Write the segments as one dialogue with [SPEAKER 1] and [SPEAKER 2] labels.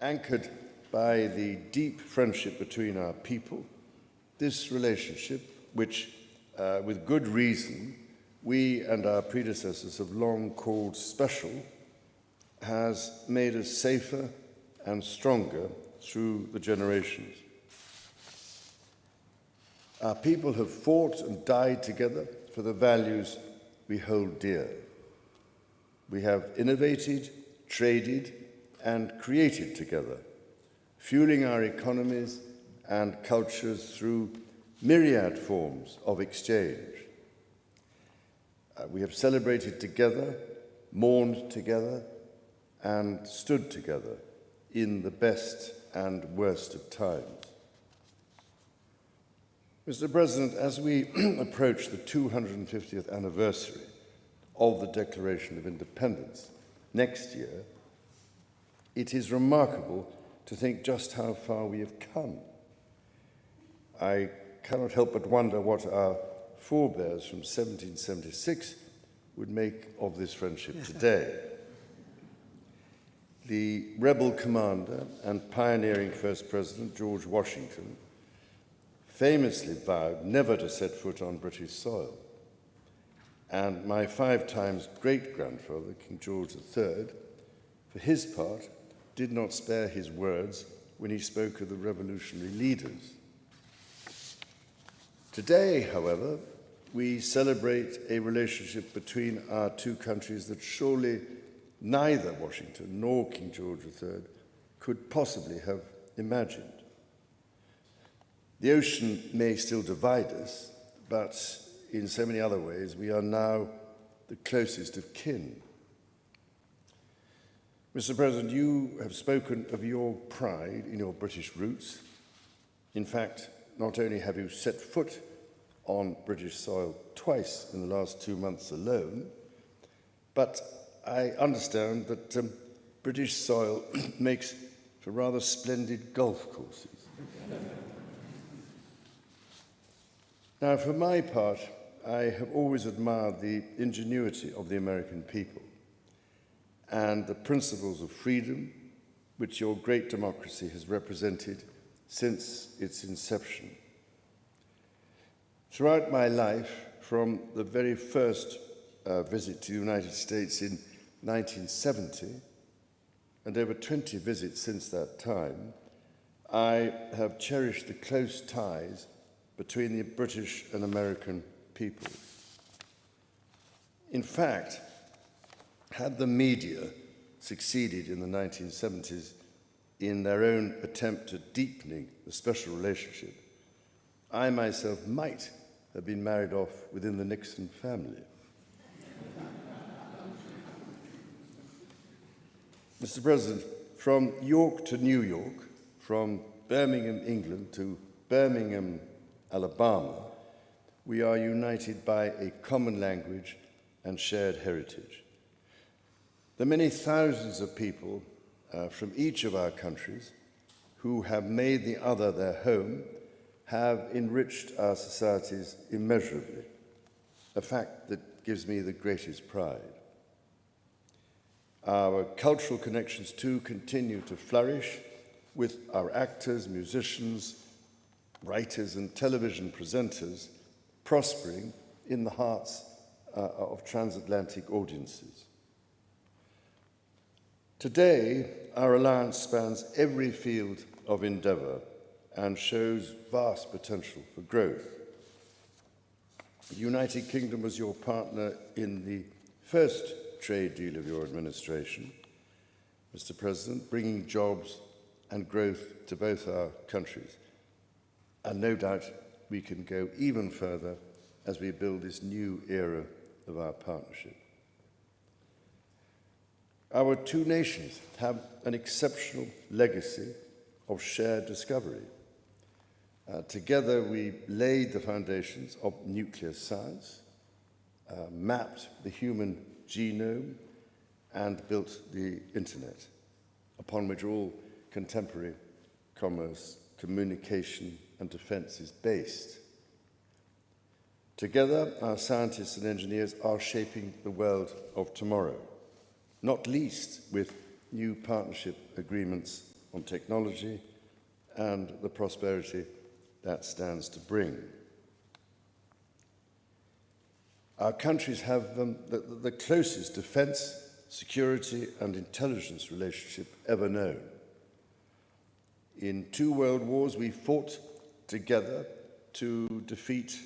[SPEAKER 1] Anchored by the deep friendship between our people, this relationship, which, with good reason, we and our predecessors have long called special, has made us safer and stronger through the generations. Our people have fought and died together for the values we hold dear. We have innovated, traded, and created together, fueling our economies and cultures through myriad forms of exchange. We have celebrated together, mourned together, and stood together in the best and worst of times. Mr. President, as we approach the 250th anniversary of the Declaration of Independence next year, it is remarkable to think just how far we have come. I cannot help but wonder what our forebears from 1776 would make of this friendship today. The rebel commander and pioneering First President George Washington famously vowed never to set foot on British soil. And my 5 times great-grandfather, King George III, for his part, did not spare his words when he spoke of the revolutionary leaders. Today, however, we celebrate a relationship between our two countries that surely neither Washington nor King George III could possibly have imagined. The ocean may still divide us, but in so many other ways, we are now the closest of kin. Mr. President, you have spoken of your pride in your British roots. In fact, not only have you set foot on British soil twice in the last 2 months alone, but I understand that British soil makes for rather splendid golf courses. Now, for my part, I have always admired the ingenuity of the American people and the principles of freedom which your great democracy has represented since its inception. Throughout my life, from the very first visit to the United States in 1970, and over 20 visits since that time, I have cherished the close ties between the British and American peoples. In fact, had the media succeeded in the 1970s in their own attempt at deepening the special relationship, I myself might have been married off within the Nixon family. Mr. President, from York to New York, from Birmingham, England to Birmingham, Alabama, we are united by a common language and shared heritage. The many thousands of people from each of our countries who have made the other their home have enriched our societies immeasurably, a fact that gives me the greatest pride. Our cultural connections, too, continue to flourish with our actors, musicians, writers and television presenters prospering in the hearts of transatlantic audiences. Today, our alliance spans every field of endeavour and shows vast potential for growth. The United Kingdom was your partner in the first trade deal of your administration, Mr. President, bringing jobs and growth to both our countries. And no doubt we can go even further as we build this new era of our partnership. Our two nations have an exceptional legacy of shared discovery. Together we laid the foundations of nuclear science, mapped the human genome, and built the internet, upon which all contemporary commerce, communication, and defense is based. Together, our scientists and engineers are shaping the world of tomorrow, not least with new partnership agreements on technology and the prosperity that stands to bring. Our countries have the closest defence, security and intelligence relationship ever known. In 2 world wars, we fought together to defeat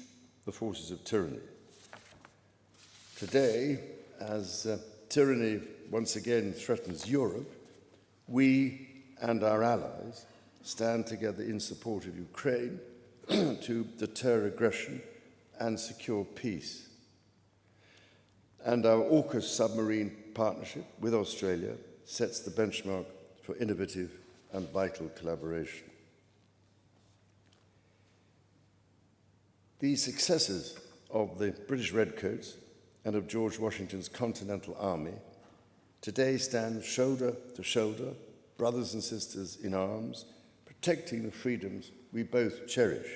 [SPEAKER 1] the forces of tyranny. Today, as tyranny once again threatens Europe, we and our allies stand together in support of Ukraine to deter aggression and secure peace. And our AUKUS submarine partnership with Australia sets the benchmark for innovative and vital collaboration. The successes of the British Redcoats and of George Washington's Continental Army today stand shoulder to shoulder, brothers and sisters in arms, protecting the freedoms we both cherish.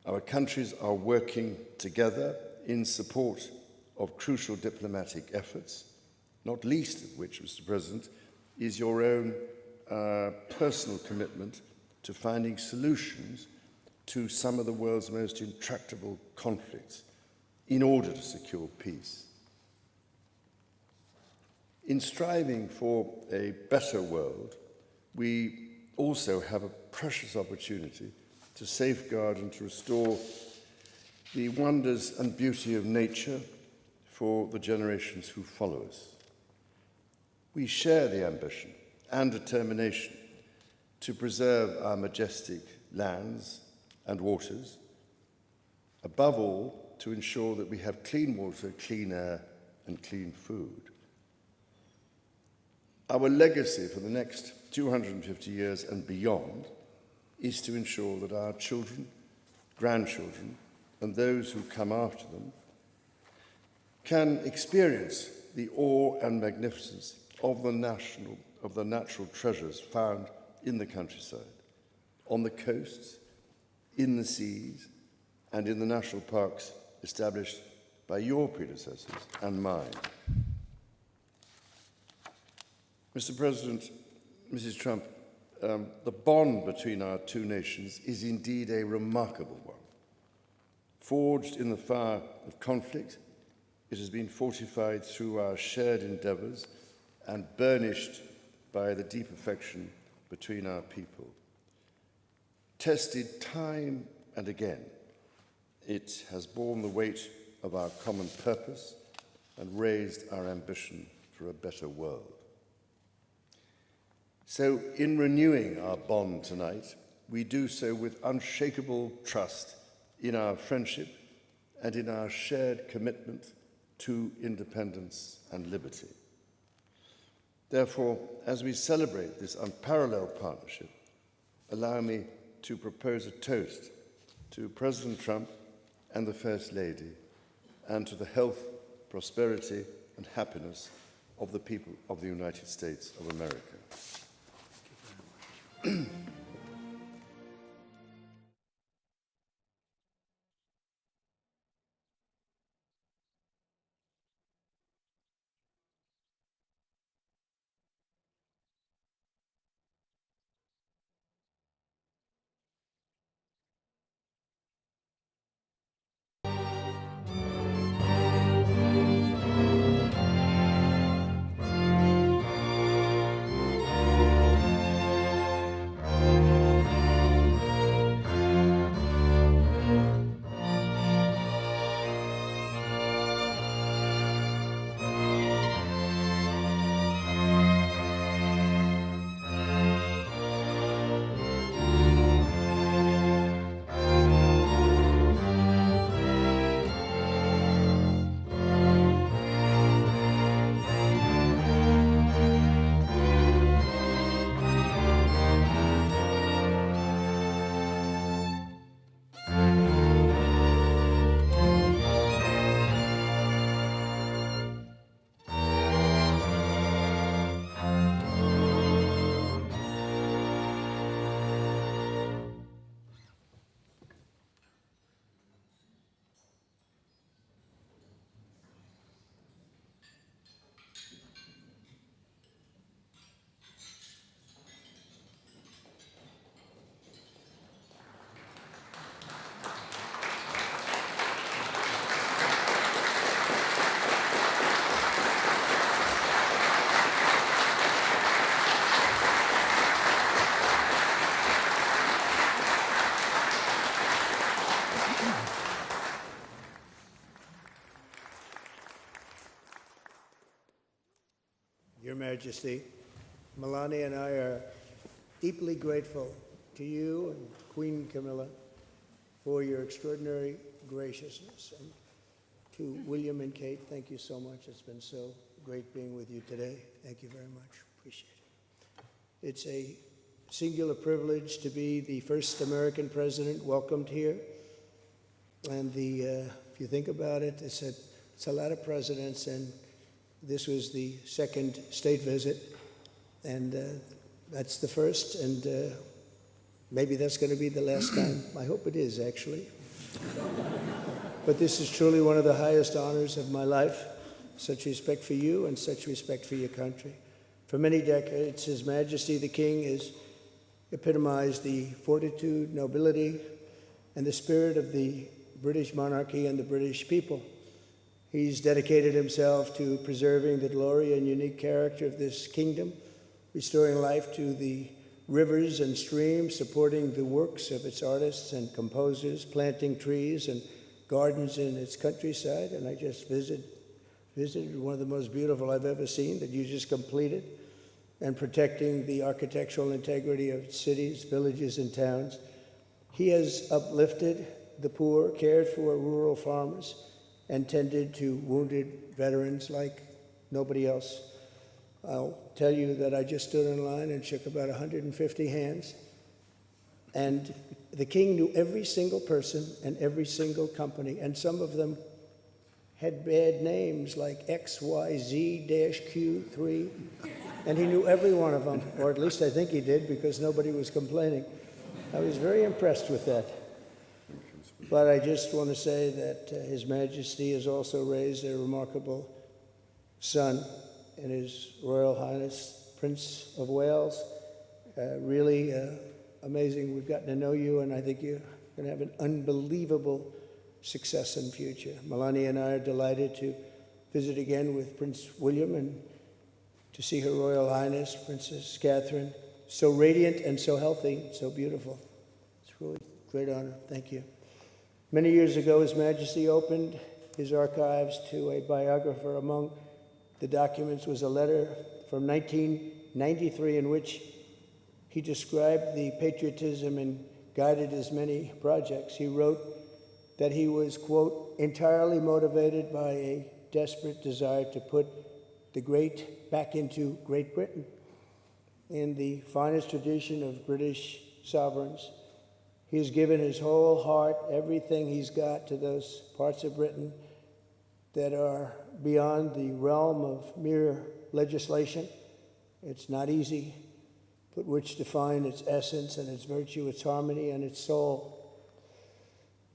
[SPEAKER 1] Our countries are working together in support of crucial diplomatic efforts, not least of which, Mr. President, is your own personal commitment to finding solutions to some of the world's most intractable conflicts in order to secure peace. In striving for a better world, we also have a precious opportunity to safeguard and to restore the wonders and beauty of nature for the generations who follow us. We share the ambition and determination to preserve our majestic lands and waters, above all, to ensure that we have clean water, clean air, and clean food. Our legacy for the next 250 years and beyond is to ensure that our children, grandchildren, and those who come after them can experience the awe and magnificence of the natural treasures found in the countryside, on the coasts, in the seas, and in the national parks established by your predecessors and mine. Mr. President, Mrs. Trump, the bond between our two nations is indeed a remarkable one. Forged in the fire of conflict, it has been fortified through our shared endeavours and burnished by the deep affection between our people. Tested time and again, it has borne the weight of our common purpose and raised our ambition for a better world. So, in renewing our bond tonight, we do so with unshakable trust in our friendship and in our shared commitment to independence and liberty. Therefore, as we celebrate this unparalleled partnership, allow me to propose a toast to President Trump and the First Lady, and to the health, prosperity, and happiness of the people of the United States of America.
[SPEAKER 2] Majesty. Melania and I are deeply grateful to you and Queen Camilla for your extraordinary graciousness. And to William and Kate, thank you so much. It's been so great being with you today. Thank you very much. Appreciate it. It's a singular privilege to be the first American president welcomed here. And if you think about it, it's a lot of presidents, and this was the second state visit, and that's the first, and maybe that's going to be the last time. I hope it is, actually. But this is truly one of the highest honors of my life. Such respect for you and such respect for your country. For many decades, His Majesty the King has epitomized the fortitude, nobility, and the spirit of the British monarchy and the British people. He's dedicated himself to preserving the glory and unique character of this kingdom, restoring life to the rivers and streams, supporting the works of its artists and composers, planting trees and gardens in its countryside. And I just visited one of the most beautiful I've ever seen that you just completed, and protecting the architectural integrity of its cities, villages, and towns. He has uplifted the poor, cared for rural farmers, and tended to wounded veterans like nobody else. I'll tell you that I just stood in line and shook about 150 hands, and the king knew every single person and every single company, and some of them had bad names like XYZ-Q3, and he knew every one of them, or at least I think he did, because nobody was complaining. I was very impressed with that. But I just want to say that His Majesty has also raised a remarkable son in His Royal Highness Prince of Wales. Really amazing. We've gotten to know you, and I think you're going to have an unbelievable success in the future. Melania and I are delighted to visit again with Prince William and to see Her Royal Highness Princess Catherine, so radiant and so healthy, so beautiful. It's really a great honor. Thank you. Many years ago, His Majesty opened his archives to a biographer. Among the documents was a letter from 1993 in which he described the patriotism and guided his many projects. He wrote that he was, quote, entirely motivated by a desperate desire to put the great back into Great Britain. In the finest tradition of British sovereigns, he has given his whole heart, everything he's got, to those parts of Britain that are beyond the realm of mere legislation. It's not easy, but which define its essence and its virtue, its harmony, and its soul.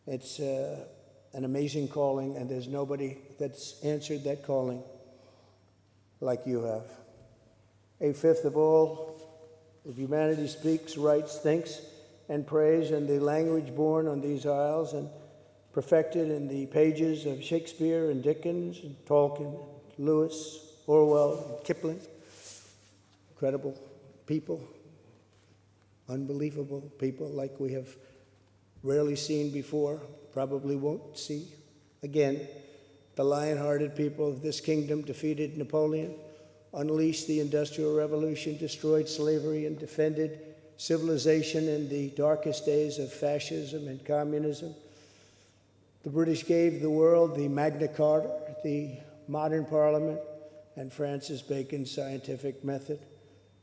[SPEAKER 2] It's an amazing calling, and there's nobody that's answered that calling like you have. A fifth of all of humanity speaks, writes, thinks, and prays in the language born on these isles and perfected in the pages of Shakespeare and Dickens and Tolkien, Lewis, Orwell, and Kipling. Incredible people, unbelievable people like we have rarely seen before, probably won't see again. The lion-hearted people of this kingdom defeated Napoleon, unleashed the Industrial Revolution, destroyed slavery, and defended civilization in the darkest days of fascism and communism. The British gave the world the Magna Carta, the modern parliament, and Francis Bacon's scientific method.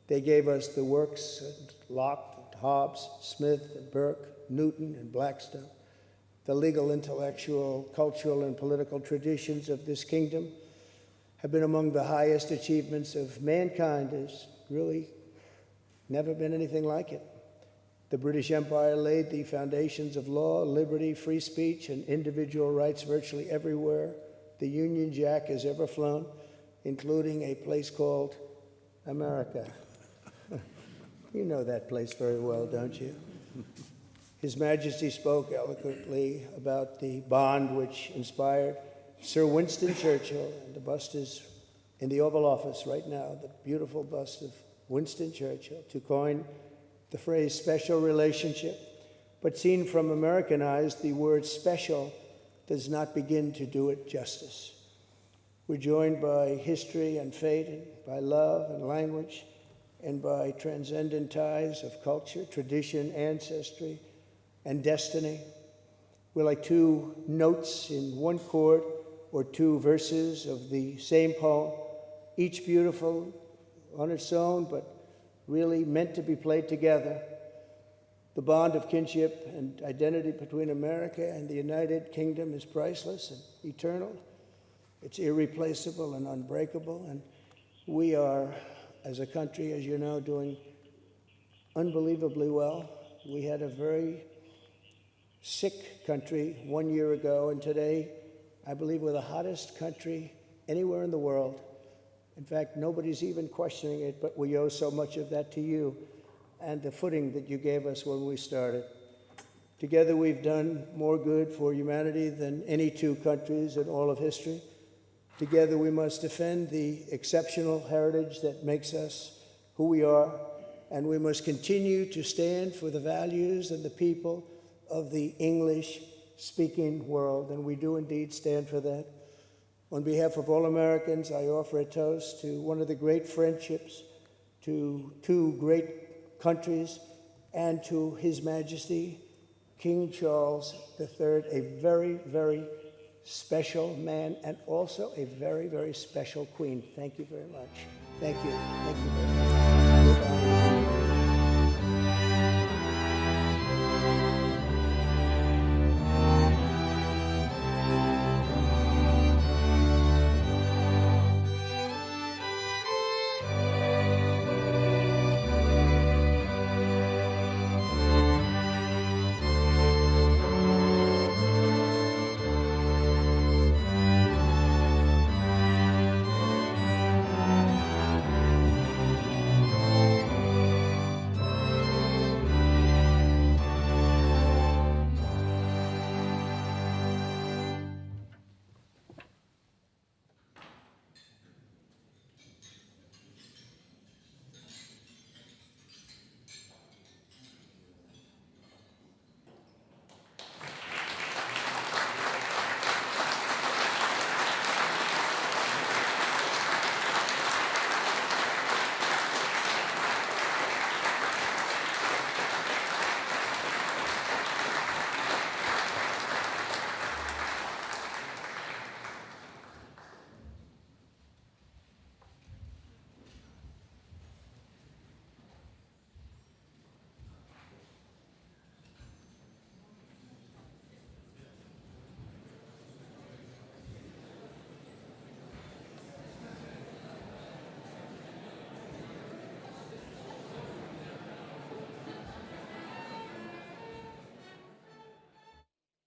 [SPEAKER 2] They gave us the works of Locke, and Hobbes, Smith, and Burke, Newton, and Blackstone. The legal, intellectual, cultural, and political traditions of this kingdom have been among the highest achievements of mankind. There's really never been anything like it. The British Empire laid the foundations of law, liberty, free speech, and individual rights virtually everywhere the Union Jack has ever flown, including a place called America. You know that place very well, don't you? His Majesty spoke eloquently about the bond which inspired Sir Winston Churchill, and the bust is in the Oval Office right now, the beautiful bust of Winston Churchill, to coin the phrase special relationship. But seen from American eyes, the word special does not begin to do it justice. We're joined by history and fate, and by love and language, and by transcendent ties of culture, tradition, ancestry, and destiny. We're like two notes in one chord, or two verses of the same poem, each beautiful on its own, but really meant to be played together. The bond of kinship and identity between America and the United Kingdom is priceless and eternal. It's irreplaceable and unbreakable, and we are, as a country, as you know, doing unbelievably well. We had a very sick country 1 year ago, and today, I believe we're the hottest country anywhere in the world. In fact, nobody's even questioning it, but we owe so much of that to you and the footing that you gave us when we started. Together, we've done more good for humanity than any two countries in all of history. Together, we must defend the exceptional heritage that makes us who we are, and we must continue to stand for the values and the people of the English-speaking world, and we do indeed stand for that. On behalf of all Americans, I offer a toast to one of the great friendships, to two great countries, and to His Majesty, King Charles III, a very, very special man, and also a very, very special queen. Thank you very much. Thank you. Thank you very much.